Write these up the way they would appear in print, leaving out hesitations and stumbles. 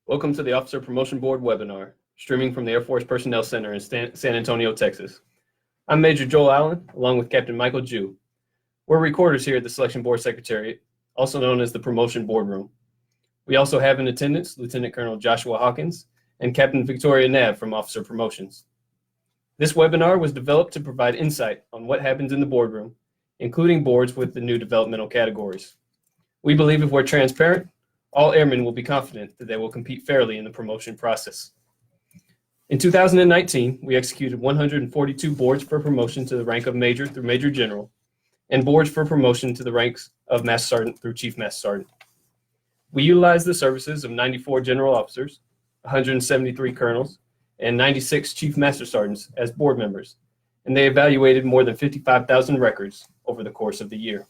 Welcome to the Officer Promotion Board webinar, streaming from the Air Force Personnel Center in San Antonio, Texas. I'm Major Joel Allen, along with Captain Michael Jew. We're recorders here at the Selection Board Secretariat, also known as the Promotion Boardroom. We also have in attendance Lieutenant Colonel Joshua Hawkins and Captain Victoria Knabb from Officer Promotions. This webinar was developed to provide insight on what happens in the boardroom, including boards with the new developmental categories. We believe if we're transparent, all airmen will be confident that they will compete fairly in the promotion process. In 2019, we executed 142 boards for promotion to the rank of Major through Major General, and boards for promotion to the ranks of Master Sergeant through Chief Master Sergeant. We utilized the services of 94 general officers, 173 colonels, and 96 Chief Master Sergeants as board members, and they evaluated more than 55,000 records over the course of the year.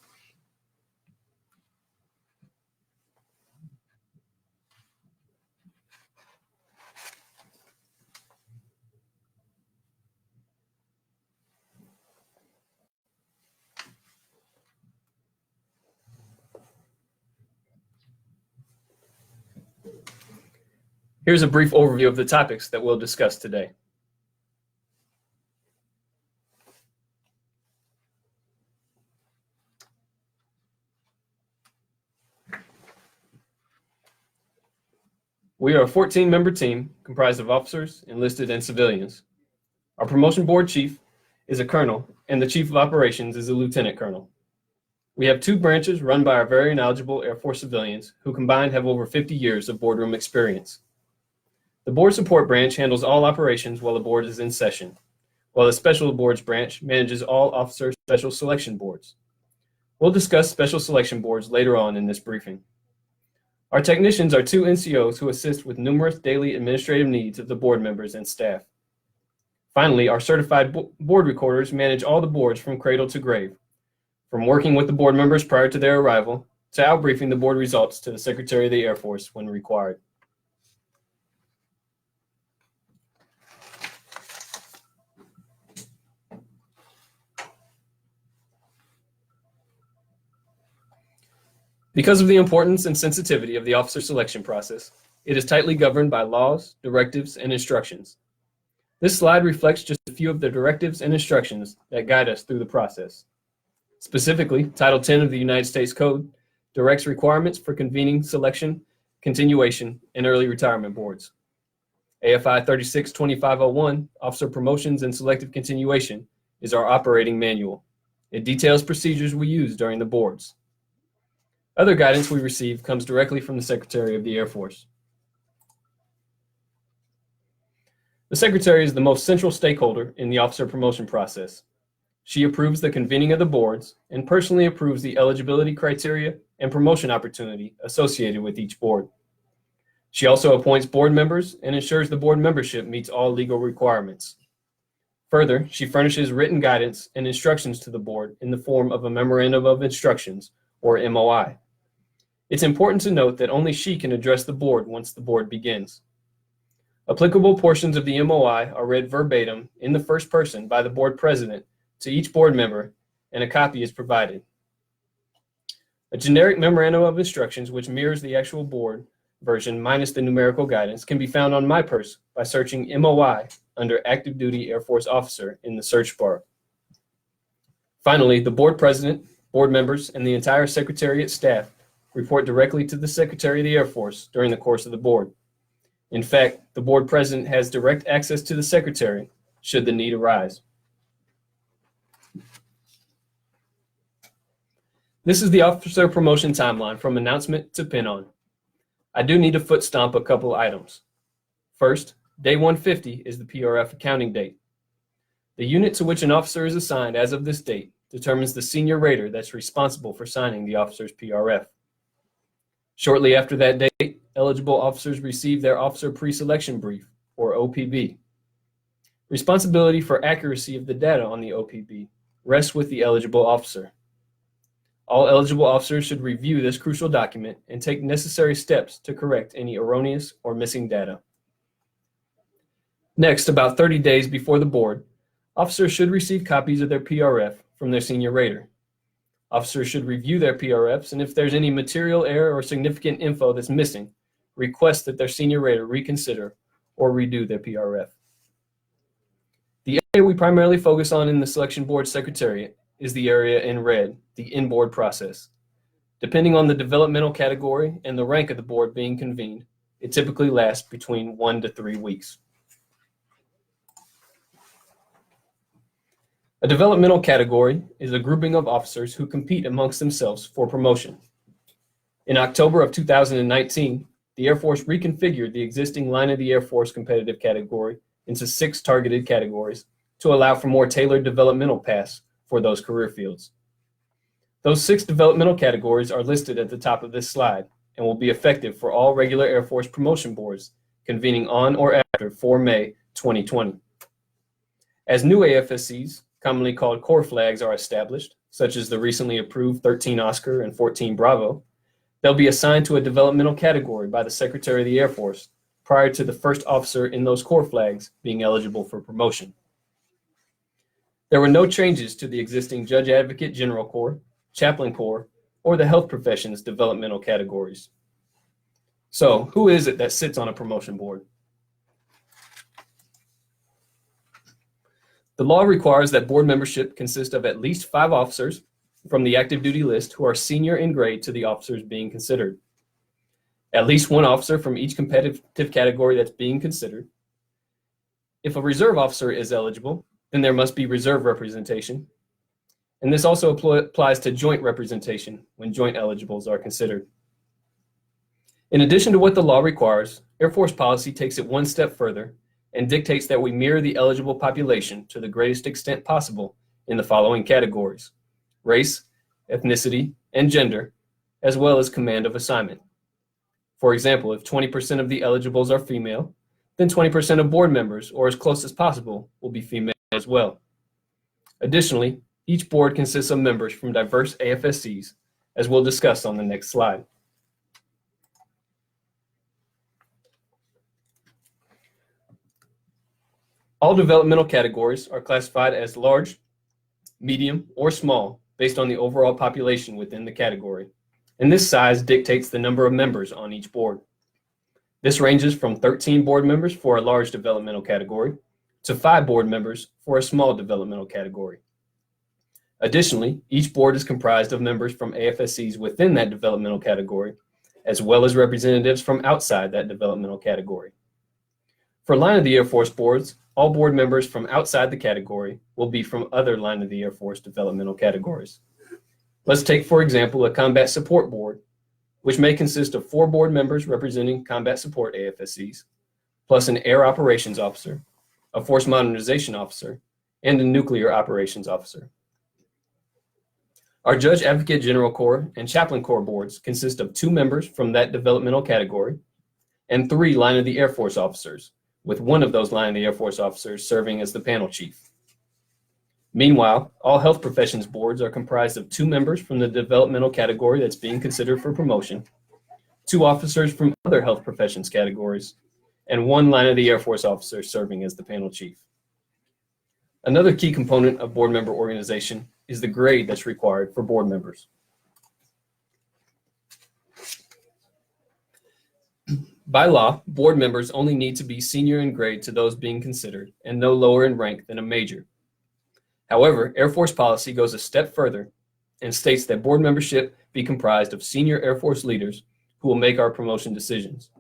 Here's a brief overview of the topics that we'll discuss today. We are a 14-member team comprised of officers, enlisted, and civilians. Our promotion board chief is a colonel, and the chief of operations is a lieutenant colonel. We have two branches run by our very knowledgeable Air Force civilians who combined have over 50 years of boardroom experience. The Board Support Branch handles all operations while the board is in session, while the Special Boards Branch manages all officer special selection boards. We'll discuss special selection boards later on in this briefing. Our technicians are two NCOs who assist with numerous daily administrative needs of the board members and staff. Finally, our certified board recorders manage all the boards from cradle to grave, from working with the board members prior to their arrival to outbriefing the board results to the Secretary of the Air Force when required. Because of the importance and sensitivity of the officer selection process, it is tightly governed by laws, directives, and instructions. This slide reflects just a few of the directives and instructions that guide us through the process. Specifically, Title 10 of the United States Code directs requirements for convening selection, continuation, and early retirement boards. AFI 362501, Officer Promotions and Selective Continuation, is our operating manual. It details procedures we use during the boards. Other guidance we receive comes directly from the Secretary of the Air Force. The Secretary is the most central stakeholder in the officer promotion process. She approves the convening of the boards and personally approves the eligibility criteria and promotion opportunity associated with each board. She also appoints board members and ensures the board membership meets all legal requirements. Further, she furnishes written guidance and instructions to the board in the form of a Memorandum of Instructions, or MOI. It's important to note that only she can address the board once the board begins. Applicable portions of the MOI are read verbatim in the first person by the board president to each board member, and a copy is provided. A generic Memorandum of Instructions, which mirrors the actual board version minus the numerical guidance, can be found on my purse by searching MOI under Active Duty Air Force Officer in the search bar. Finally, the board president, board members, and the entire Secretariat staff report directly to the Secretary of the Air Force during the course of the board. In fact, the board president has direct access to the Secretary should the need arise. This is the officer promotion timeline from announcement to pin-on. I do need to foot stomp a couple items. First, day 150 is the PRF accounting date. The unit to which an officer is assigned as of this date determines the senior rater that's responsible for signing the officer's PRF. Shortly after that date, eligible officers receive their officer pre-selection brief, or OPB. Responsibility for accuracy of the data on the OPB rests with the eligible officer. All eligible officers should review this crucial document and take necessary steps to correct any erroneous or missing data. Next, about 30 days before the board, officers should receive copies of their PRF from their senior rater. Officers should review their PRFs, and if there's any material error or significant info that's missing, request that their senior rater reconsider or redo their PRF. The area we primarily focus on in the selection board secretariat is the area in red, the in-board process. Depending on the developmental category and the rank of the board being convened, it typically lasts between 1 to 3 weeks. A developmental category is a grouping of officers who compete amongst themselves for promotion. In October of 2019, the Air Force reconfigured the existing Line of the Air Force competitive category into 6 targeted categories to allow for more tailored developmental paths for those career fields. Those 6 developmental categories are listed at the top of this slide and will be effective for all regular Air Force promotion boards convening on or after 4 May 2020. As new AFSCs, commonly called Corps flags, are established, such as the recently approved 13 Oscar and 14 Bravo, they'll be assigned to a developmental category by the Secretary of the Air Force prior to the first officer in those Corps flags being eligible for promotion. There were no changes to the existing Judge Advocate General Corps, Chaplain Corps, or the health professions developmental categories. So, who is it that sits on a promotion board? The law requires that board membership consist of at least 5 officers from the active duty list who are senior in grade to the officers being considered. At least 1 officer from each competitive category that's being considered. If a reserve officer is eligible, then there must be reserve representation. And this also applies to joint representation when joint eligibles are considered. In addition to what the law requires, Air Force policy takes it one step further and dictates that we mirror the eligible population to the greatest extent possible in the following categories: race, ethnicity, and gender, as well as command of assignment. For example, if 20% of the eligibles are female, then 20% of board members, or as close as possible, will be female as well. Additionally, each board consists of members from diverse AFSCs, as we'll discuss on the next slide. All developmental categories are classified as large, medium, or small based on the overall population within the category, and this size dictates the number of members on each board. This ranges from 13 board members for a large developmental category to 5 board members for a small developmental category. Additionally, each board is comprised of members from AFSCs within that developmental category, as well as representatives from outside that developmental category. For Line of the Air Force boards, all board members from outside the category will be from other Line of the Air Force developmental categories. Let's take, for example, a combat support board, which may consist of 4 board members representing combat support AFSCs, plus an air operations officer, a force modernization officer, and a nuclear operations officer. Our Judge Advocate General Corps and Chaplain Corps boards consist of 2 members from that developmental category and 3 Line of the Air Force officers, with one of those Line of the Air Force officers serving as the panel chief. Meanwhile, all health professions boards are comprised of 2 members from the developmental category that's being considered for promotion, 2 officers from other health professions categories, and 1 Line of the Air Force officer serving as the panel chief. Another key component of board member organization is the grade that's required for board members. By law, board members only need to be senior in grade to those being considered and no lower in rank than a major. However, Air Force policy goes a step further and states that board membership be comprised of senior Air Force leaders who will make our promotion decisions.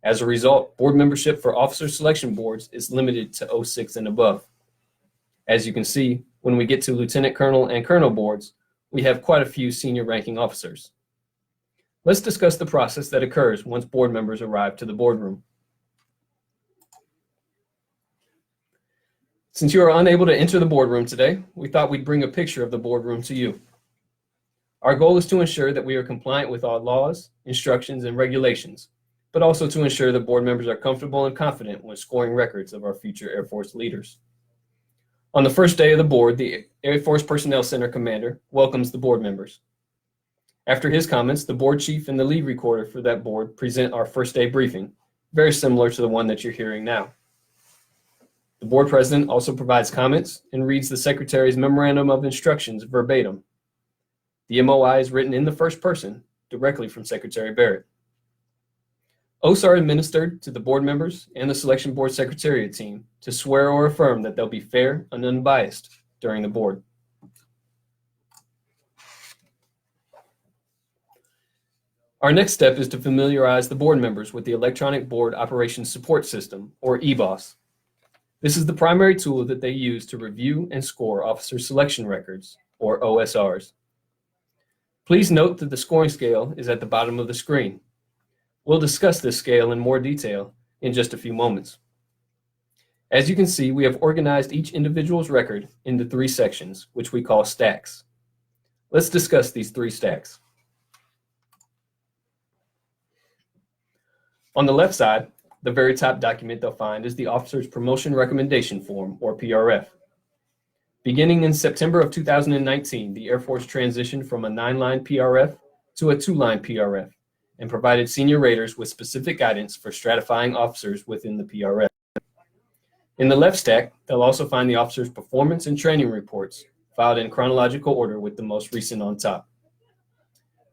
As a result, board membership for officer selection boards is limited to 06 and above. As you can see, when we get to lieutenant colonel and colonel boards, we have quite a few senior ranking officers. Let's discuss the process that occurs once board members arrive to the boardroom. Since you are unable to enter the boardroom today, we thought we'd bring a picture of the boardroom to you. Our goal is to ensure that we are compliant with all laws, instructions, and regulations, but also to ensure that board members are comfortable and confident when scoring records of our future Air Force leaders. On the first day of the board, the Air Force Personnel Center commander welcomes the board members. After his comments, the board chief and the lead recorder for that board present our first day briefing, very similar to the one that you're hearing now. The board president also provides comments and reads the secretary's memorandum of instructions verbatim. The MOI is written in the first person, directly from Secretary Barrett. Oaths are administered to the board members and the selection board secretariat team to swear or affirm that they'll be fair and unbiased during the board. Our next step is to familiarize the board members with the Electronic Board Operations Support System, or EBOSS. This is the primary tool that they use to review and score officer selection records, or OSRs. Please note that the scoring scale is at the bottom of the screen. We'll discuss this scale in more detail in just a few moments. As you can see, we have organized each individual's record into 3 sections, which we call stacks. Let's discuss these 3 stacks. On the left side, the very top document they'll find is the Officer's Promotion Recommendation Form, or PRF. Beginning in September of 2019, the Air Force transitioned from a 9-line PRF to a 2-line PRF and provided senior raters with specific guidance for stratifying officers within the PRF. In the left stack, they'll also find the officer's performance and training reports filed in chronological order with the most recent on top.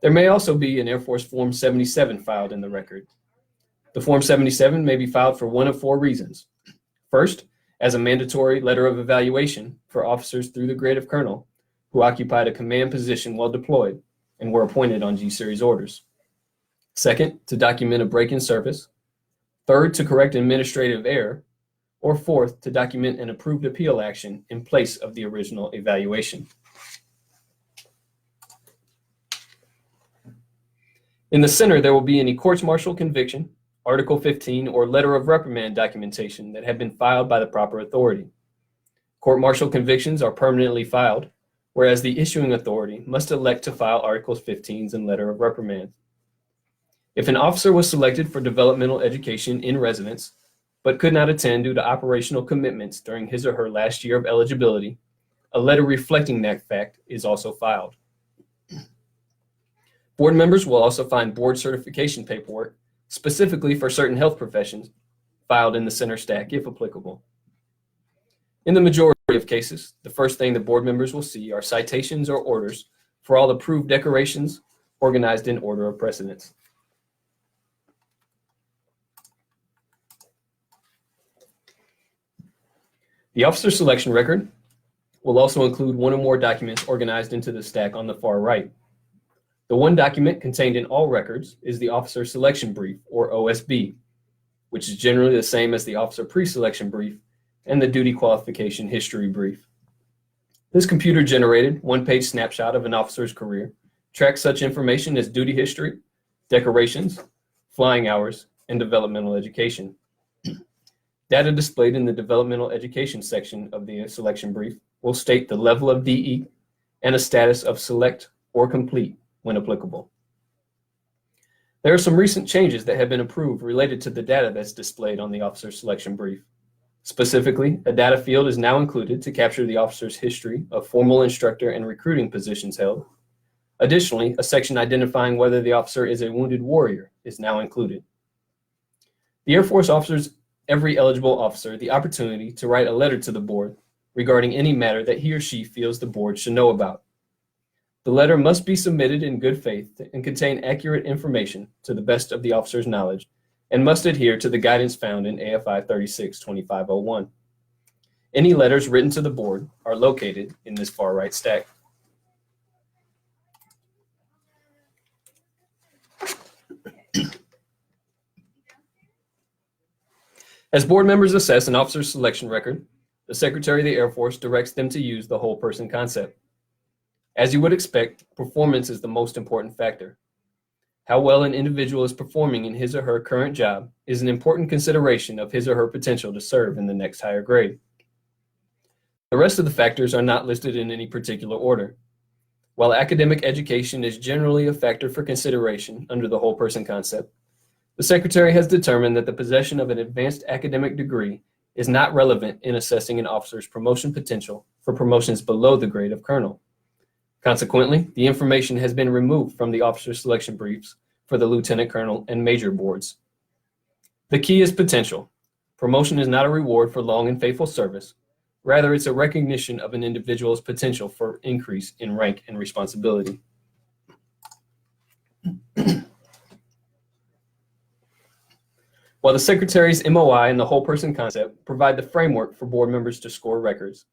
There may also be an Air Force Form 77 filed in the record. The Form 77 may be filed for one of 4 reasons. First, as a mandatory letter of evaluation for officers through the grade of colonel who occupied a command position while deployed and were appointed on G-Series orders. Second, to document a break in service. Third, to correct administrative error. Or fourth, to document an approved appeal action in place of the original evaluation. In the center, there will be any courts-martial conviction, Article 15, or letter of reprimand documentation that have been filed by the proper authority. Court-martial convictions are permanently filed, whereas the issuing authority must elect to file Articles 15s and letter of reprimand. If an officer was selected for developmental education in residence, but could not attend due to operational commitments during his or her last year of eligibility, a letter reflecting that fact is also filed. Board members will also find board certification paperwork specifically for certain health professions, filed in the center stack if applicable. In the majority of cases, the first thing the board members will see are citations or orders for all approved decorations organized in order of precedence. The officer selection record will also include one or more documents organized into the stack on the far right. The one document contained in all records is the Officer Selection Brief, or OSB, which is generally the same as the Officer Pre-Selection Brief and the Duty Qualification History Brief. This computer-generated one-page snapshot of an officer's career tracks such information as duty history, decorations, flying hours, and developmental education. Data displayed in the developmental education section of the selection brief will state the level of DE and a status of select or complete when applicable. There are some recent changes that have been approved related to the data that's displayed on the officer selection brief. Specifically, a data field is now included to capture the officer's history of formal instructor and recruiting positions held. Additionally, a section identifying whether the officer is a wounded warrior is now included. The Air Force offers every eligible officer the opportunity to write a letter to the board regarding any matter that he or she feels the board should know about. The letter must be submitted in good faith and contain accurate information to the best of the officer's knowledge and must adhere to the guidance found in AFI 36-2501. Any letters written to the board are located in this far right stack. As board members assess an officer's selection record, the Secretary of the Air Force directs them to use the whole person concept. As you would expect, performance is the most important factor. How well an individual is performing in his or her current job is an important consideration of his or her potential to serve in the next higher grade. The rest of the factors are not listed in any particular order. While academic education is generally a factor for consideration under the whole person concept, the Secretary has determined that the possession of an advanced academic degree is not relevant in assessing an officer's promotion potential for promotions below the grade of colonel. Consequently, the information has been removed from the officer selection briefs for the lieutenant colonel and major boards. The key is potential. Promotion is not a reward for long and faithful service. Rather, it's a recognition of an individual's potential for increase in rank and responsibility. While the Secretary's MOI and the whole person concept provide the framework for board members to score records,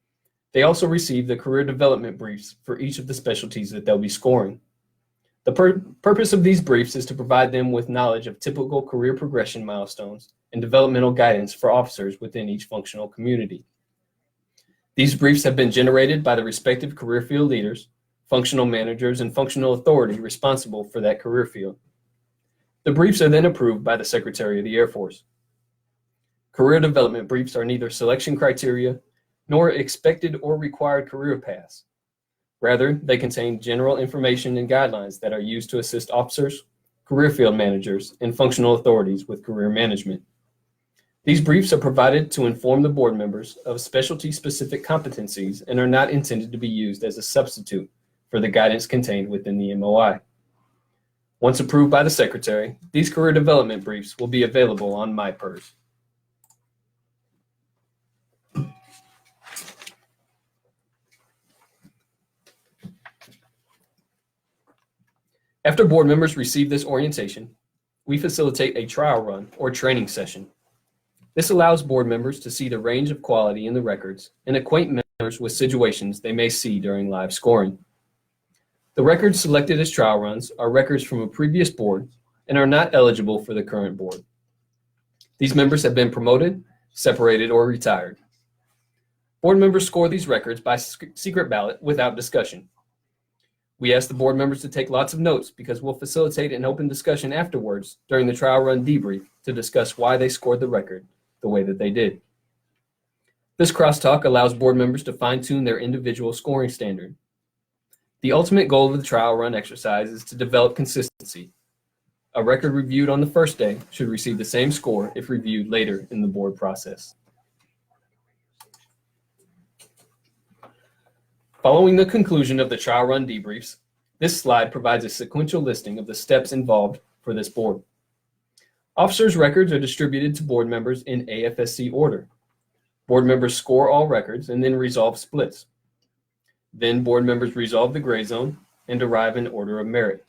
they also receive the career development briefs for each of the specialties that they'll be scoring. The purpose of these briefs is to provide them with knowledge of typical career progression milestones and developmental guidance for officers within each functional community. These briefs have been generated by the respective career field leaders, functional managers, and functional authority responsible for that career field. The briefs are then approved by the Secretary of the Air Force. Career development briefs are neither selection criteria nor expected or required career paths. Rather, they contain general information and guidelines that are used to assist officers, career field managers, and functional authorities with career management. These briefs are provided to inform the board members of specialty-specific competencies and are not intended to be used as a substitute for the guidance contained within the MOI. Once approved by the Secretary, these career development briefs will be available on MyPERS. After board members receive this orientation, we facilitate a trial run or training session. This allows board members to see the range of quality in the records and acquaint members with situations they may see during live scoring. The records selected as trial runs are records from a previous board and are not eligible for the current board. These members have been promoted, separated, or retired. Board members score these records by secret ballot without discussion. We ask the board members to take lots of notes because we'll facilitate an open discussion afterwards during the trial run debrief to discuss why they scored the record the way that they did. This crosstalk allows board members to fine-tune their individual scoring standard. The ultimate goal of the trial run exercise is to develop consistency. A record reviewed on the first day should receive the same score if reviewed later in the board process. Following the conclusion of the trial run debriefs, this slide provides a sequential listing of the steps involved for this board. Officers' records are distributed to board members in AFSC order. Board members score all records and then resolve splits. Then board members resolve the gray zone and derive an order of merit.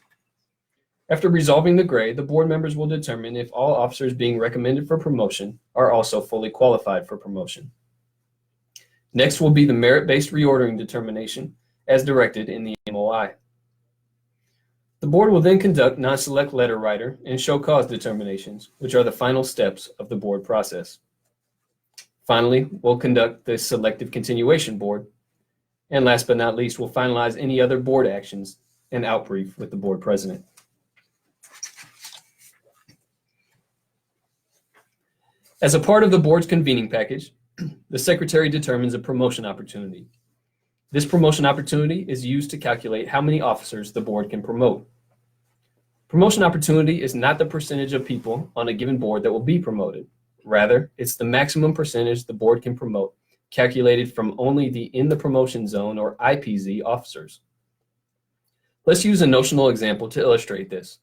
After resolving the gray, the board members will determine if all officers being recommended for promotion are also fully qualified for promotion. Next will be the merit-based reordering determination as directed in the MOI. The board will then conduct non-select letter writer and show cause determinations, which are the final steps of the board process. Finally, we'll conduct the selective continuation board. And last but not least, we'll finalize any other board actions and outbrief with the board president. As a part of the board's convening package, the Secretary determines a promotion opportunity. This promotion opportunity is used to calculate how many officers the board can promote. Promotion opportunity is not the percentage of people on a given board that will be promoted. Rather, it's the maximum percentage the board can promote, calculated from only the in the promotion zone or IPZ officers. Let's use a notional example to illustrate this.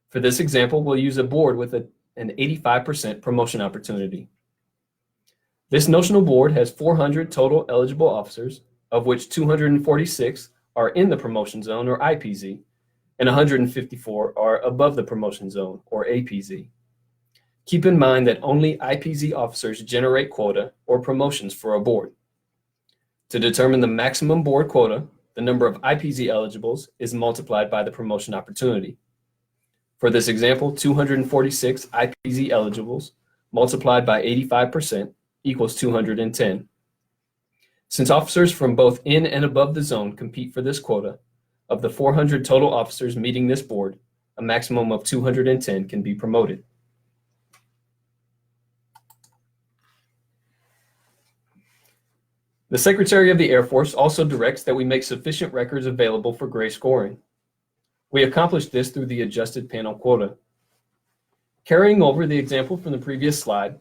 For this example, we'll use a board with an 85% promotion opportunity. This notional board has 400 total eligible officers, of which 246 are in the promotion zone or IPZ, and 154 are above the promotion zone or APZ. Keep in mind that only IPZ officers generate quota or promotions for a board. To determine the maximum board quota, the number of IPZ eligibles is multiplied by the promotion opportunity. For this example, 246 IPZ eligibles multiplied by 85% equals 210. Since officers from both in and above the zone compete for this quota, of the 400 total officers meeting this board, a maximum of 210 can be promoted. The Secretary of the Air Force also directs that we make sufficient records available for gray scoring. We accomplish this through the adjusted panel quota. Carrying over the example from the previous slide,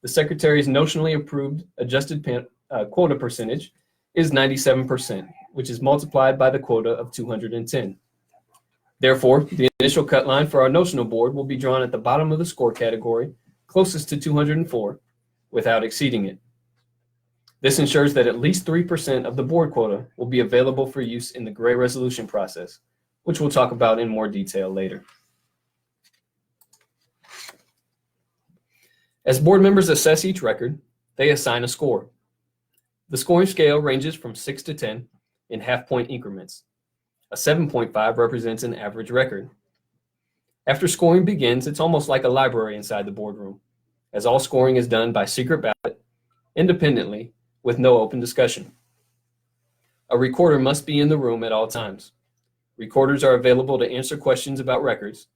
the Secretary's notionally approved adjusted quota percentage is 97%, which is multiplied by the quota of 210. Therefore, the initial cut line for our notional board will be drawn at the bottom of the score category, closest to 204, without exceeding it. This ensures that at least 3% of the board quota will be available for use in the gray resolution process, which we'll talk about in more detail later. As board members assess each record, they assign a score. The scoring scale ranges from 6 to 10 in half-point increments. A 7.5 represents an average record. After scoring begins, it's almost like a library inside the boardroom, as all scoring is done by secret ballot, independently, with no open discussion. A recorder must be in the room at all times. Recorders are available to answer questions about records.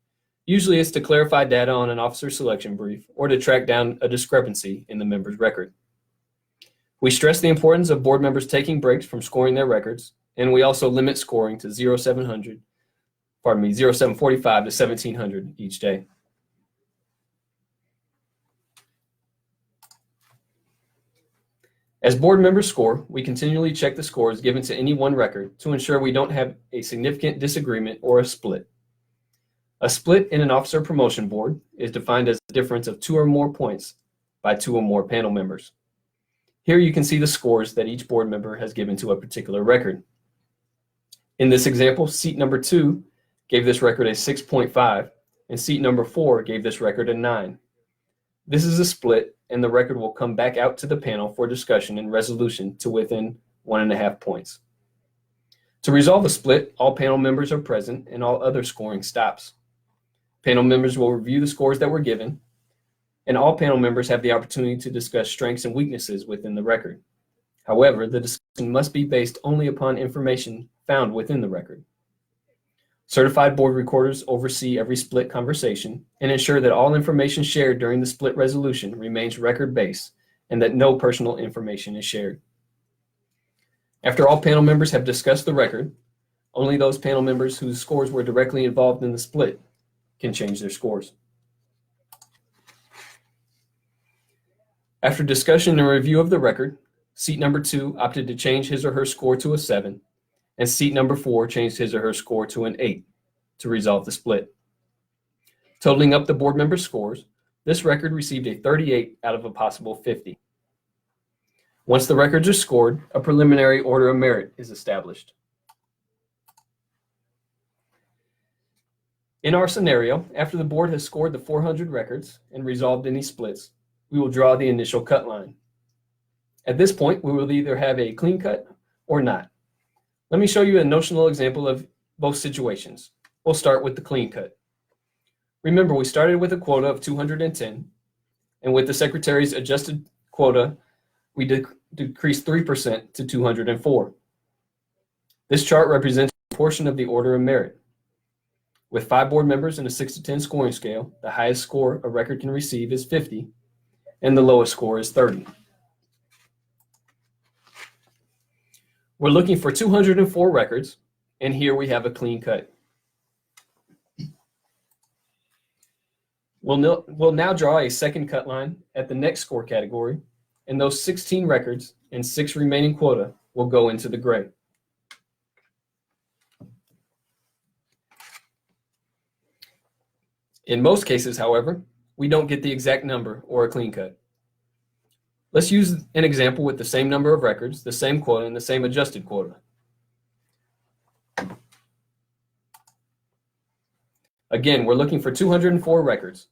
Usually it's to clarify data on an officer selection brief or to track down a discrepancy in the member's record. We stress the importance of board members taking breaks from scoring their records, and we also limit scoring to 0745 to 1700 each day. As board members score, we continually check the scores given to any one record to ensure we don't have a significant disagreement or a split. A split in an officer promotion board is defined as a difference of 2 or more points by 2 or more panel members. Here you can see the scores that each board member has given to a particular record. In this example, seat number 2 gave this record a 6.5, and seat number 4 gave this record a 9. This is a split, and the record will come back out to the panel for discussion and resolution to within 1.5 points. To resolve a split, all panel members are present and all other scoring stops. Panel members will review the scores that were given, and all panel members have the opportunity to discuss strengths and weaknesses within the record. However, the discussion must be based only upon information found within the record. Certified board recorders oversee every split conversation and ensure that all information shared during the split resolution remains record-based and that no personal information is shared. After all panel members have discussed the record, only those panel members whose scores were directly involved in the split can change their scores. After discussion and review of the record, seat number 2 opted to change his or her score to a 7, and seat number 4 changed his or her score to an 8 to resolve the split. Totaling up the board members' scores, this record received a 38 out of a possible 50. Once the records are scored, a preliminary order of merit is established. In our scenario, after the board has scored the 400 records and resolved any splits, we will draw the initial cut line. At this point, we will either have a clean cut or not. Let me show you a notional example of both situations. We'll start with the clean cut. Remember, we started with a quota of 210, and with the Secretary's adjusted quota, we decreased 3% to 204. This chart represents a portion of the order of merit. With 5 board members in a 6 to 10 scoring scale, the highest score a record can receive is 50, and the lowest score is 30. We're looking for 204 records, and here we have a clean cut. We'll now draw a second cut line at the next score category, and those 16 records and 6 remaining quota will go into the gray. In most cases, however, we don't get the exact number or a clean cut. Let's use an example with the same number of records, the same quota, and the same adjusted quota. Again, we're looking for 204 records.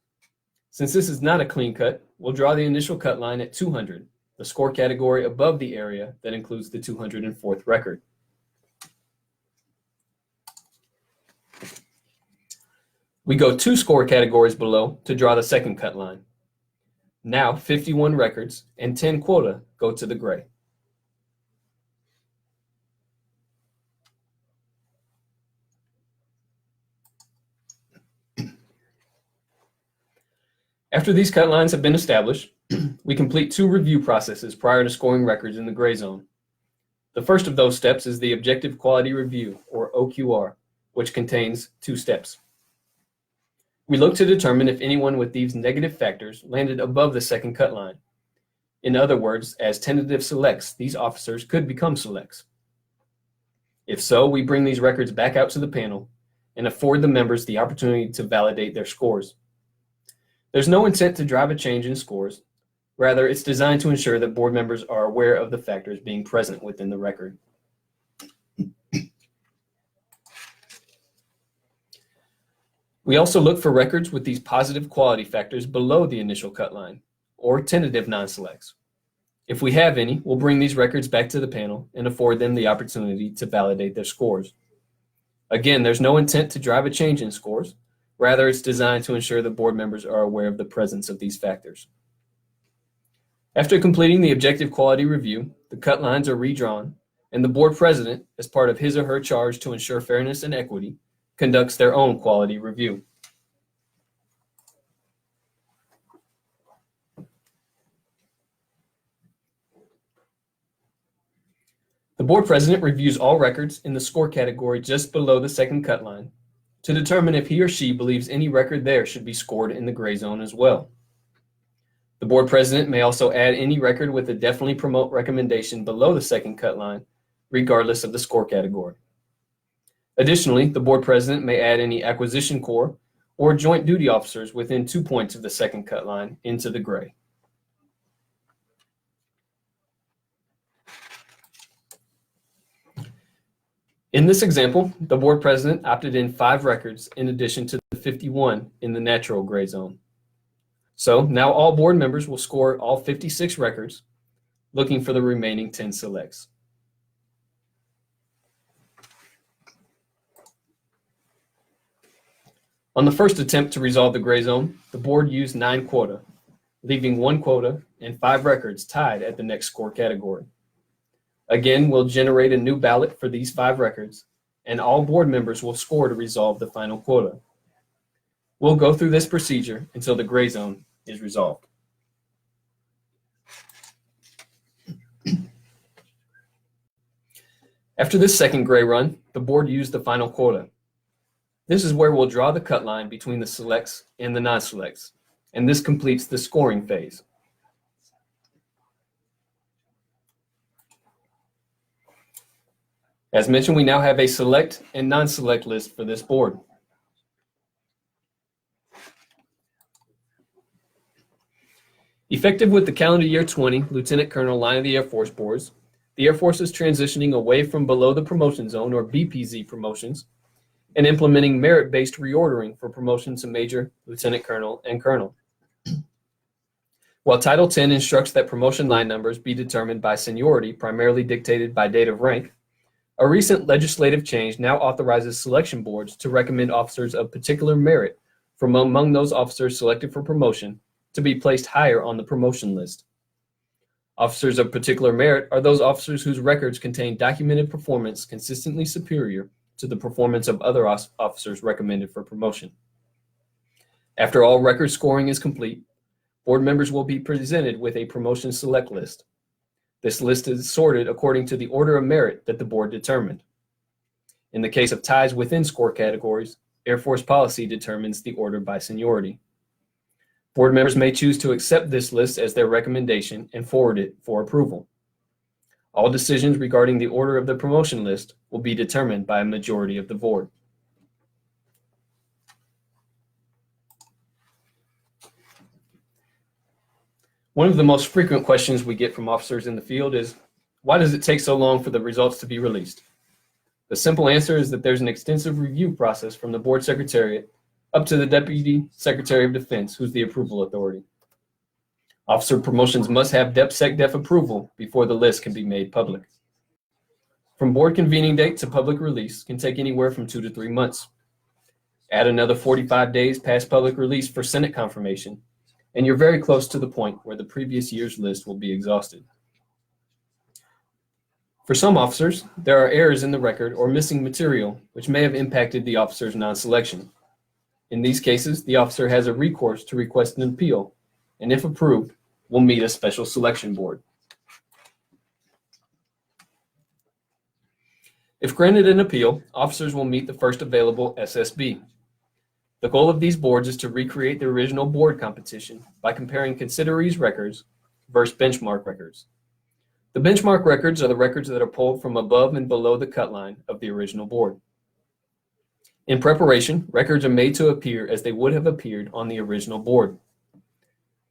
Since this is not a clean cut, we'll draw the initial cut line at 200, the score category above the area that includes the 204th record. We go 2 score categories below to draw the second cut line. Now 51 records and 10 quota go to the gray. After these cut lines have been established, we complete 2 review processes prior to scoring records in the gray zone. The first of those steps is the Objective Quality Review, or OQR, which contains 2 steps. We look to determine if anyone with these negative factors landed above the second cut line. In other words, as tentative selects, these officers could become selects. If so, we bring these records back out to the panel and afford the members the opportunity to validate their scores. There's no intent to drive a change in scores. Rather, it's designed to ensure that board members are aware of the factors being present within the record. We also look for records with these positive quality factors below the initial cut line, or tentative non-selects. If we have any, we'll bring these records back to the panel and afford them the opportunity to validate their scores. Again, there's no intent to drive a change in scores. Rather, it's designed to ensure that board members are aware of the presence of these factors. After completing the objective quality review, the cut lines are redrawn, and the board president, as part of his or her charge to ensure fairness and equity, conducts their own quality review. The board president reviews all records in the score category just below the second cut line to determine if he or she believes any record there should be scored in the gray zone as well. The board president may also add any record with a definitely promote recommendation below the second cut line, regardless of the score category. Additionally, the board president may add any acquisition corps or joint duty officers within 2 points of the second cut line into the gray. In this example, the board president opted in 5 records in addition to the 51 in the natural gray zone. So now all board members will score all 56 records, looking for the remaining 10 selects. On the first attempt to resolve the gray zone, the board used 9 quota, leaving 1 quota and 5 records tied at the next score category. Again, we'll generate a new ballot for these 5 records, and all board members will score to resolve the final quota. We'll go through this procedure until the gray zone is resolved. After this second gray run, the board used the final quota. This is where we'll draw the cut line between the selects and the non-selects, and this completes the scoring phase. As mentioned, we now have a select and non-select list for this board. Effective with the calendar year 20 Lieutenant Colonel Line of the Air Force boards, the Air Force is transitioning away from below the promotion zone, or BPZ promotions, and implementing merit-based reordering for promotion to Major, Lieutenant Colonel, and Colonel. While Title 10 instructs that promotion line numbers be determined by seniority, primarily dictated by date of rank, a recent legislative change now authorizes selection boards to recommend officers of particular merit from among those officers selected for promotion to be placed higher on the promotion list. Officers of particular merit are those officers whose records contain documented performance consistently superior to the performance of other officers recommended for promotion. After all record scoring is complete, board members will be presented with a promotion select list. This list is sorted according to the order of merit that the board determined. In the case of ties within score categories, Air Force policy determines the order by seniority. Board members may choose to accept this list as their recommendation and forward it for approval. All decisions regarding the order of the promotion list will be determined by a majority of the board. One of the most frequent questions we get from officers in the field is, why does it take so long for the results to be released? The simple answer is that there's an extensive review process from the board secretariat up to the Deputy Secretary of Defense, who's the approval authority. Officer promotions must have DepSecDef approval before the list can be made public. From board convening date to public release can take anywhere from 2 to 3 months. Add another 45 days past public release for Senate confirmation, and you're very close to the point where the previous year's list will be exhausted. For some officers, there are errors in the record or missing material which may have impacted the officer's non-selection. In these cases, the officer has a recourse to request an appeal, and if approved, will meet a special selection board. If granted an appeal, officers will meet the first available SSB. The goal of these boards is to recreate the original board competition by comparing considerees records versus benchmark records. The benchmark records are the records that are pulled from above and below the cut line of the original board. In preparation, records are made to appear as they would have appeared on the original board.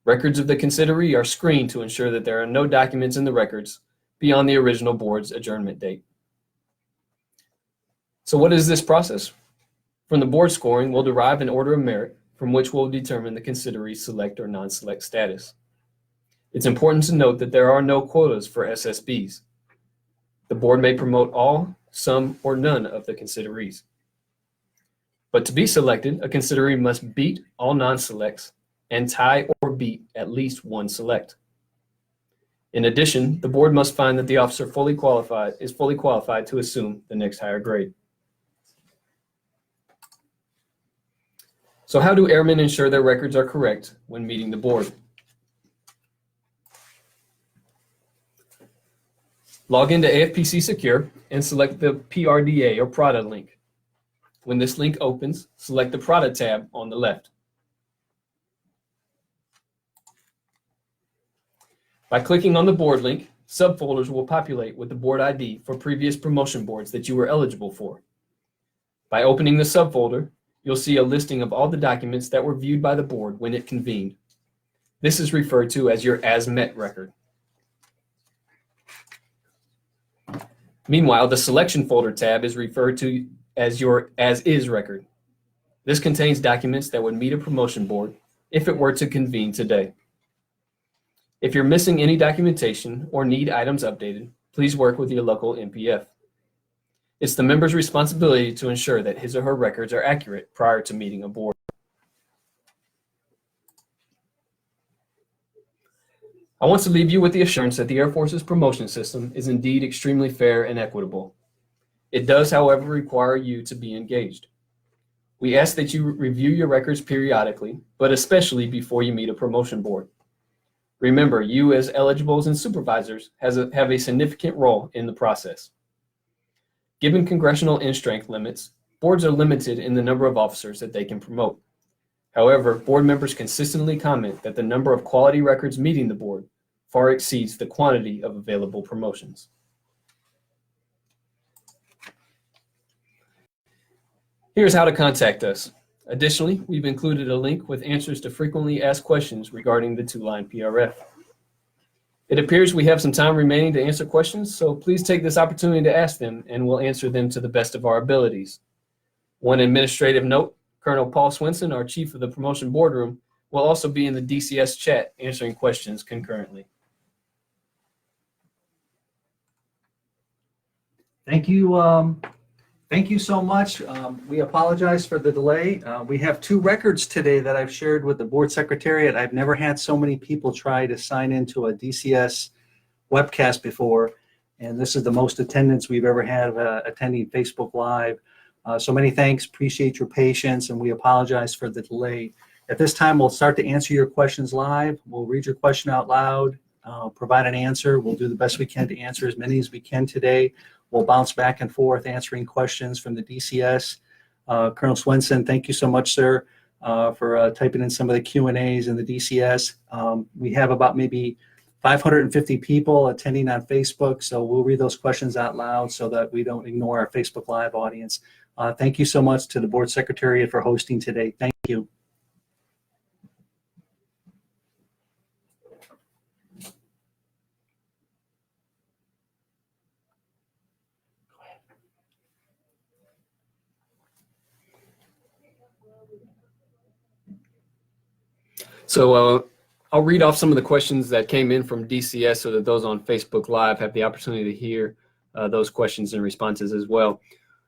Records of the consideree are screened to ensure that there are no documents in the records beyond the original board's adjournment date. So what is this process? From the board scoring, we'll derive an order of merit from which we'll determine the consideree's select or non-select status. It's important to note that there are no quotas for SSBs. The board may promote all, some, or none of the considerees. But to be selected, a consideree must beat all non-selects and tie or beat at least one select. In addition, the board must find that the officer is fully qualified to assume the next higher grade. So how do airmen ensure their records are correct when meeting the board? Log into AFPC Secure and select the PRDA or PRADA link. When this link opens, select the PRADA tab on the left. By clicking on the board link, subfolders will populate with the board ID for previous promotion boards that you were eligible for. By opening the subfolder, you'll see a listing of all the documents that were viewed by the board when it convened. This is referred to as your As Met record. Meanwhile, the Selection Folder tab is referred to as your As Is record. This contains documents that would meet a promotion board if it were to convene today. If you're missing any documentation or need items updated, please work with your local MPF. It's the member's responsibility to ensure that his or her records are accurate prior to meeting a board. I want to leave you with the assurance that the Air Force's promotion system is indeed extremely fair and equitable. It does, however, require you to be engaged. We ask that you review your records periodically, but especially before you meet a promotion board. Remember, you as eligibles and supervisors have a significant role in the process. Given congressional in-strength limits, boards are limited in the number of officers that they can promote. However, board members consistently comment that the number of quality records meeting the board far exceeds the quantity of available promotions. Here's how to contact us. Additionally, we've included a link with answers to frequently asked questions regarding the two-line PRF. It appears we have some time remaining to answer questions, so please take this opportunity to ask them and we'll answer them to the best of our abilities. One administrative note, Colonel Paul Swenson, our chief of the promotion boardroom, will also be in the DCS chat answering questions concurrently. Thank you. Thank you so much. We apologize for the delay. We have two records today that I've shared with the board secretariat. I've never had so many people try to sign into a DCS webcast before, and this is the most attendance we've ever had attending Facebook Live. So many thanks, appreciate your patience, and we apologize for the delay. At this time, we'll start to answer your questions live. We'll read your question out loud, provide an answer. We'll do the best we can to answer as many as we can today. We'll bounce back and forth answering questions from the DCS. Colonel Swenson, thank you so much, sir, for typing in some of the Q&As in the DCS. We have about maybe 550 people attending on Facebook, so we'll read those questions out loud so that we don't ignore our Facebook Live audience. Thank you so much to the Board Secretariat for hosting today. Thank you. So I'll read off some of the questions that came in from DCS so that those on Facebook Live have the opportunity to hear those questions and responses as well.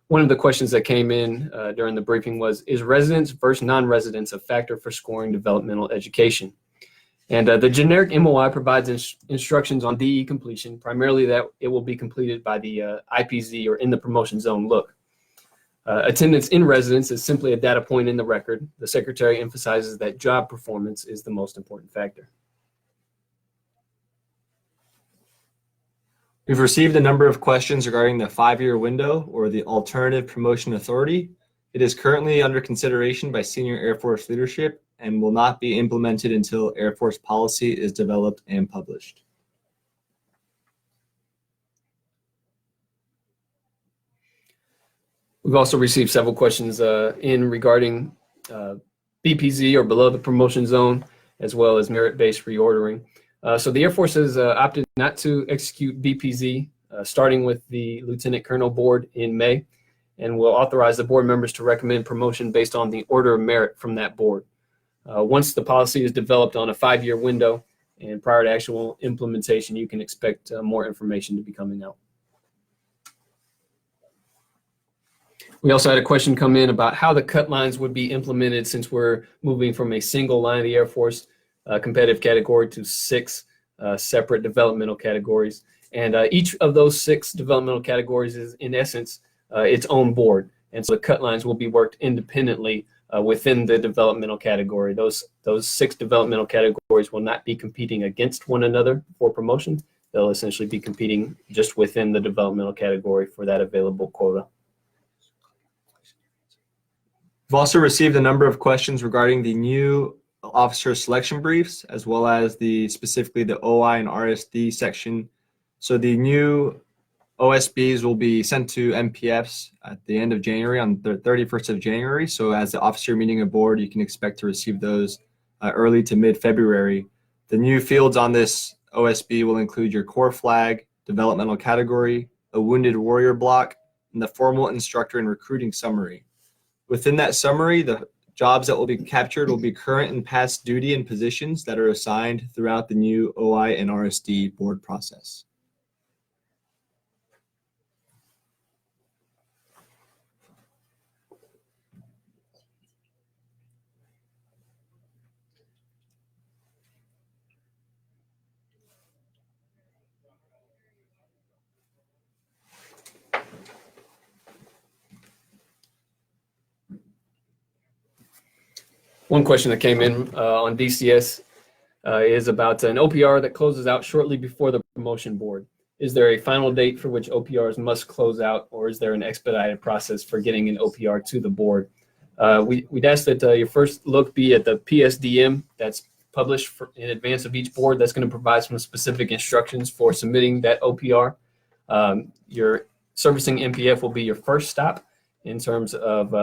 One of the questions that came in during the briefing was, is residents versus non-residents a factor for scoring developmental education? And the generic MOI provides instructions on DE completion, primarily that it will be completed by the IPZ or in the promotion zone look. Attendance in residence is simply a data point in the record. The Secretary emphasizes that job performance is the most important factor. We've received a number of questions regarding the 5-year window or the alternative promotion authority. It is currently under consideration by senior Air Force leadership and will not be implemented until Air Force policy is developed and published. We've also received several questions regarding BPZ or below the promotion zone, as well as merit-based reordering. So the Air Force has opted not to execute BPZ, starting with the Lieutenant Colonel Board in May, and will authorize the board members to recommend promotion based on the order of merit from that board. Once the policy is developed on a 5-year window, And prior to actual implementation, you can expect more information to be coming out. We also had a question come in about how the cut lines would be implemented since we're moving from a single line of the Air Force competitive category to 6 separate developmental categories. And each of those 6 developmental categories is, in essence, its own board. And so the cut lines will be worked independently within the developmental category. Those 6 developmental categories will not be competing against one another for promotion. They'll essentially be competing just within the developmental category for that available quota. We've also received a number of questions regarding the new officer selection briefs, as well as specifically the OI and RSD section. So the new OSBs will be sent to MPFs at the end of January, on the 31st of January. So as the officer meeting aboard, you can expect to receive those early to mid-February. The new fields on this OSB will include your core flag, developmental category, a wounded warrior block, and the formal instructor and recruiting summary. Within that summary, the jobs that will be captured will be current and past duty and positions that are assigned throughout the new OI and RSD board process. One question that came in on DCS is about an OPR that closes out shortly before the promotion board. Is there a final date for which OPRs must close out, or is there an expedited process for getting an OPR to the board? We'd ask that your first look be at the PSDM that's published in advance of each board. That's going to provide some specific instructions for submitting that OPR. Your servicing MPF will be your first stop in terms of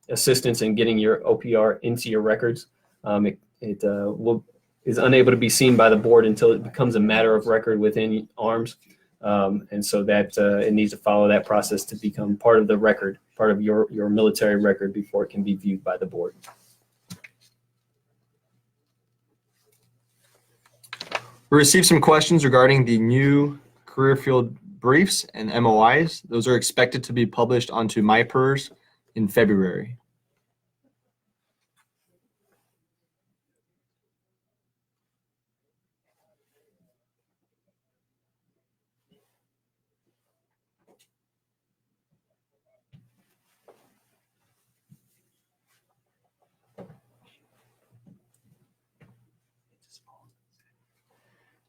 assistance in getting your OPR into your records. It is unable to be seen by the board until it becomes a matter of record within ARMS. And so that it needs to follow that process to become part of the record, part of your military record before it can be viewed by the board. We received some questions regarding the new career field briefs and MOIs. Those are expected to be published onto MyPERS in February.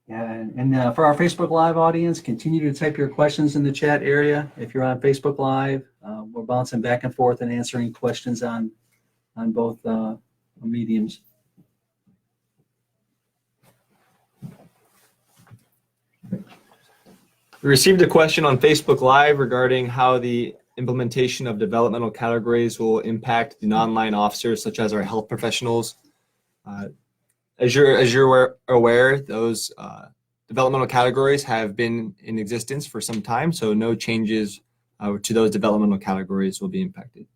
Yeah, and for our Facebook Live audience, continue to type your questions in the chat area. If you're on Facebook Live, we're bouncing back and forth and answering questions on both mediums. We received a question on Facebook Live regarding how the implementation of developmental categories will impact the non-line officers, such as our health professionals. As you're aware, those developmental categories have been in existence for some time, so no changes to those developmental categories will be impacted.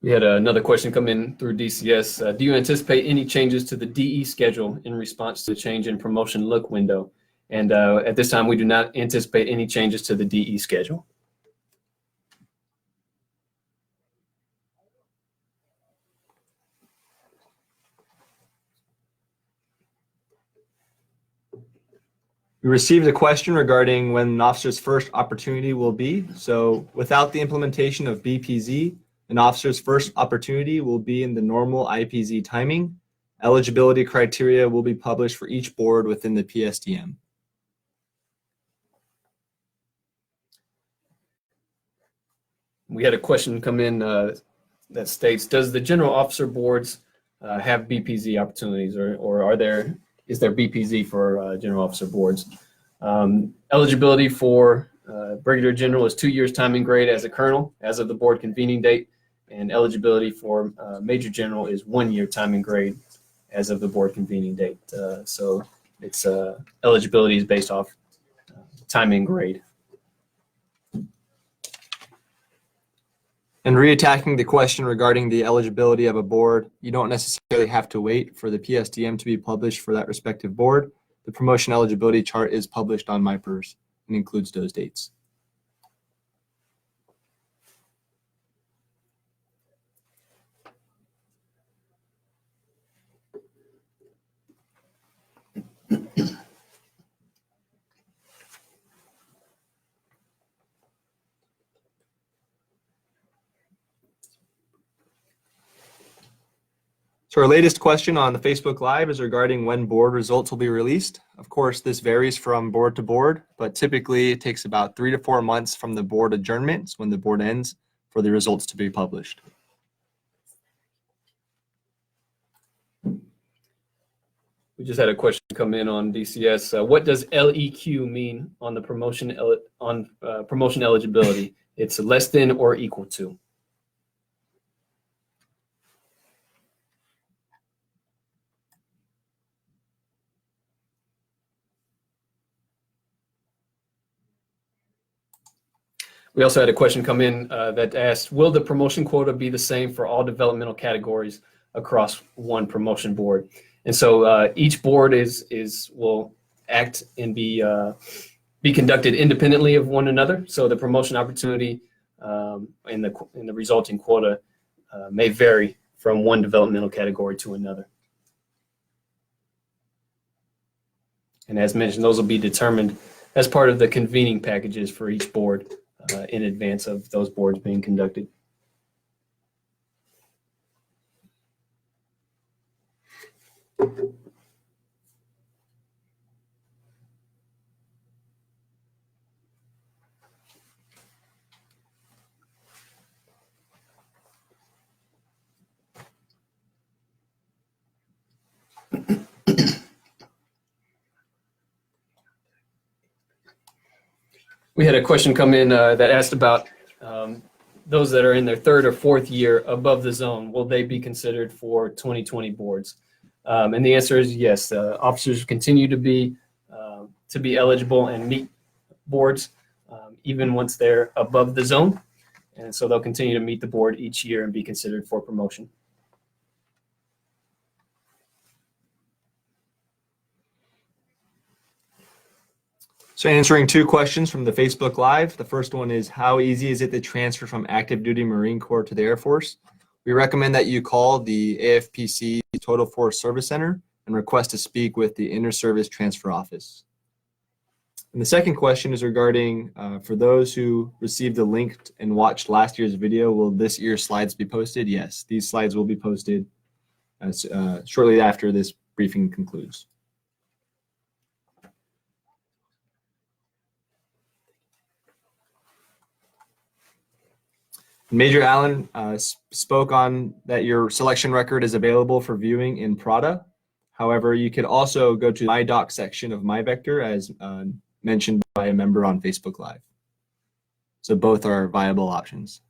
We had another question come in through DCS. Do you anticipate any changes to the DE schedule in response to the change in promotion look window? And at this time, we do not anticipate any changes to the DE schedule. We received a question regarding when an officer's first opportunity will be. So without the implementation of BPZ, an officer's first opportunity will be in the normal IPZ timing. Eligibility criteria will be published for each board within the PSDM. We had a question come in that states, does the general officer boards have BPZ opportunities, or is there BPZ for general officer boards? Eligibility for brigadier general is 2 years time and grade as a colonel as of the board convening date, and eligibility for major general is 1 year time and grade as of the board convening date. So it's eligibility is based off time and grade. And reattacking the question regarding the eligibility of a board, you don't necessarily have to wait for the PSDM to be published for that respective board. The promotion eligibility chart is published on MyPERS and includes those dates. So our latest question on the Facebook Live is regarding when board results will be released. Of course, this varies from board to board, but typically it takes about 3 to 4 months from the board adjournment, when the board ends, for the results to be published. We just had a question come in on DCS. What does LEQ mean on the promotion promotion eligibility? It's less than or equal to. We also had a question come in that asked, will the promotion quota be the same for all developmental categories across one promotion board? And so each board will act and be conducted independently of one another. So the promotion opportunity and the resulting quota may vary from one developmental category to another. And as mentioned, those will be determined as part of the convening packages for each board in advance of those boards being conducted. We had a question come in that asked about those that are in their third or fourth year above the zone. Will they be considered for 2020 boards? And the answer is yes. Officers continue to be eligible and meet boards even once they're above the zone. And so they'll continue to meet the board each year and be considered for promotion. So answering 2 questions from the Facebook Live. The first one is, how easy is it to transfer from active duty Marine Corps to the Air Force? We recommend that you call the AFPC Total Force Service Center and request to speak with the Inter-Service Transfer Office. And the second question is regarding, for those who received the link and watched last year's video, will this year's slides be posted? Yes, these slides will be posted shortly after this briefing concludes. Major Allen spoke on that your selection record is available for viewing in Prada. However, you could also go to the My Doc section of MyVector, as mentioned by a member on Facebook Live. So both are viable options.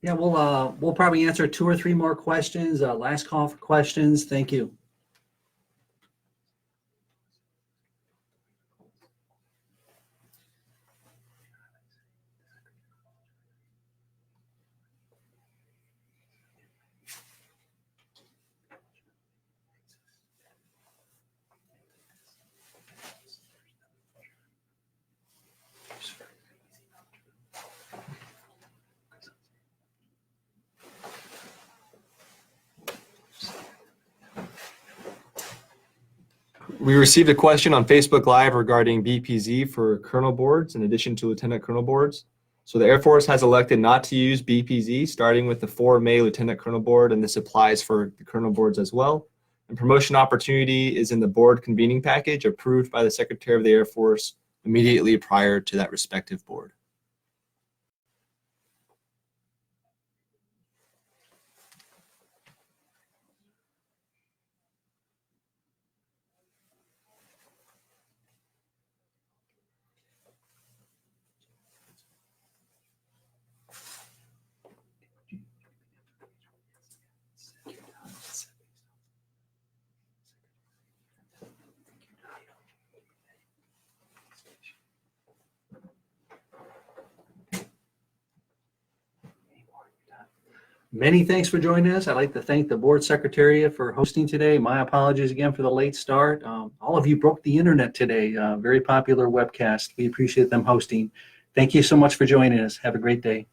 Yeah, we'll probably answer 2 or 3 more questions. Last call for questions. Thank you. We received a question on Facebook Live regarding BPZ for colonel boards in addition to lieutenant colonel boards. So the Air Force has elected not to use BPZ starting with the 4 May lieutenant colonel board, and this applies for the colonel boards as well. And promotion opportunity is in the board convening package approved by the Secretary of the Air Force immediately prior to that respective board. Many thanks for joining us. I'd like to thank the Board Secretariat for hosting today. My apologies again for the late start. All of you broke the internet today. Very popular webcast. We appreciate them hosting. Thank you so much for joining us. Have a great day.